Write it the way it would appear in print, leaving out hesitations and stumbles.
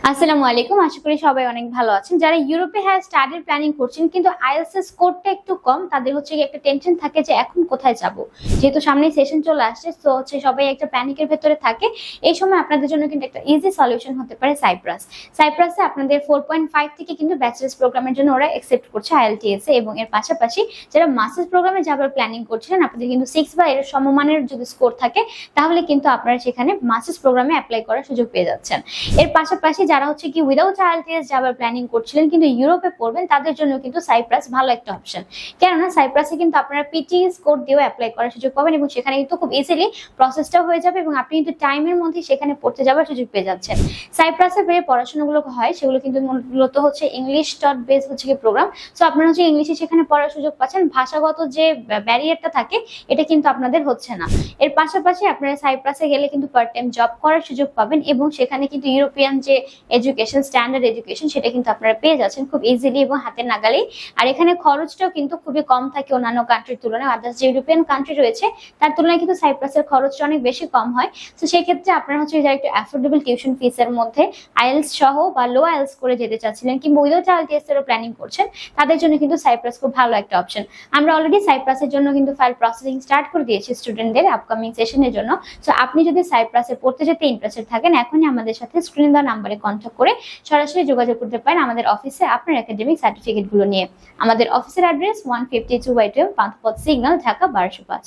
আসসালামু আলাইকুম, আশা করি সবাই অনেক ভালো আছেন। যারা ইউরোপে স্টাডির প্ল্যানিং করছেন কিন্তু আইএলটিএস এর স্কোরটা একটু কম, তাদের একটা টেনশন থাকে যে এখন কোথায় যাব। যেহেতু সামনে সেশন চলে আসছে, সো সবাই একটা প্যানিকের ভেতরে থাকে। এই সময় আপনাদের জন্য কিন্তু একটা ইজি সলিউশন হতে পারে সাইপ্রাস। সাইপ্রাসে আপনাদের 4.5 থেকে কিন্তু ব্যাচেলার্স প্রোগ্রামের জন্য ওরা অ্যাকসেপ্ট করছে আইএলটিএস এ, এবং এর পাশাপাশি যারা মাস্টার্স প্রোগ্রামে যাবার প্ল্যানিং করছিলেন, আপনাদের কিন্তু 6 বা এর সমমানের যদি স্কোর থাকে তাহলে কিন্তু আপনারা সেখানে মাস্টার্স প্রোগ্রামে অ্যাপ্লাই করার সুযোগ পেয়ে যাচ্ছেন। এর পাশাপাশি যারা কি উইদাউট আইএলটিএস যাবার প্ল্যানিং করছিলেন কিন্তু ইউরোপে পড়বেন, তাদের জন্য কিন্তু সাইপ্রাস ভালো একটা অপশন। কেননা সাইপ্রাসে কিন্তু আপনারা পিটি স্কোর দিয়েও অ্যাপ্লাই করার সুযোগ পাবেন, এবং সেখানে কিন্তু খুব ইজিলি প্রসেসটা হয়ে যাবে এবং আপনি কিন্তু টাইমের মধ্যে সেখানে পড়তে যাওয়ার সুযোগ পেয়ে যাচ্ছেন। সাইপ্রাসে যে পড়াশোনাগুলো হয় সেগুলো কিন্তু মূলত English dot base program. So আপনারা ইংলিশে সেখানে পড়ার সুযোগ পাচ্ছেন। ভাষাগত যে ব্যারিয়ারটা থাকে এটা কিন্তু আপনাদের হচ্ছে না। এর পাশাপাশি আপনারা সাইপ্রাসে গেলে কিন্তু পার্ট টাইম জব করার সুযোগ পাবেন, এবং সেখানে কিন্তু ইউরোপিয়ান যে এডুকেশন, স্ট্যান্ডার্ড এডুকেশন, সেটা কিন্তু আপনারা পেয়ে যাচ্ছেন খুব ইজিলি এবং হাতের নাগালেই। আর এখানে খরচটাও কিন্তু খুবই কম থাকে অন্যান্য কান্ট্রির তুলনায়। আদার্স যে ইউরোপিয়ান কান্ট্রি রয়েছে তার তুলনায় কিন্তু সাইপ্রাসের খরচটা অনেক বেশি কম হয়। তো সেই ক্ষেত্রে আপনারা যারা একটু অ্যাফোর্ডেবল টিউশন ফিসের মধ্যে আইএলস সহ বা লো আইএলস করে যেতে চাচ্ছিলেন কিংবা উইদাউট আইএলটিএস এরও প্ল্যানিং করছেন, তাদের জন্য কিন্তু সাইপ্রাস খুব ভালো একটা অপশন। আমরা অলরেডি সাইপ্রাসের জন্য কিন্তু ফাইল প্রসেসিং স্টার্ট করে দিয়েছি স্টুডেন্টদের আপকামিং সেশনের জন্য। তো আপনি যদি সাইপ্রাসে পড়তে যেতে ইন্টারেস্টেড থাকেন, এখনই আমাদের সাথে স্ক্রিনে দেওয়া নাম্বারে কন্ট্যাক্ট করে সরাসরি যোগাযোগ করতে পারেন আমাদের অফিসে আপনার একাডেমিক সার্টিফিকেট গুলো নিয়ে। আমাদের অফিসের অ্যাড্রেস 152/12 পান্থপথ সিগন্যাল, ঢাকা 1205।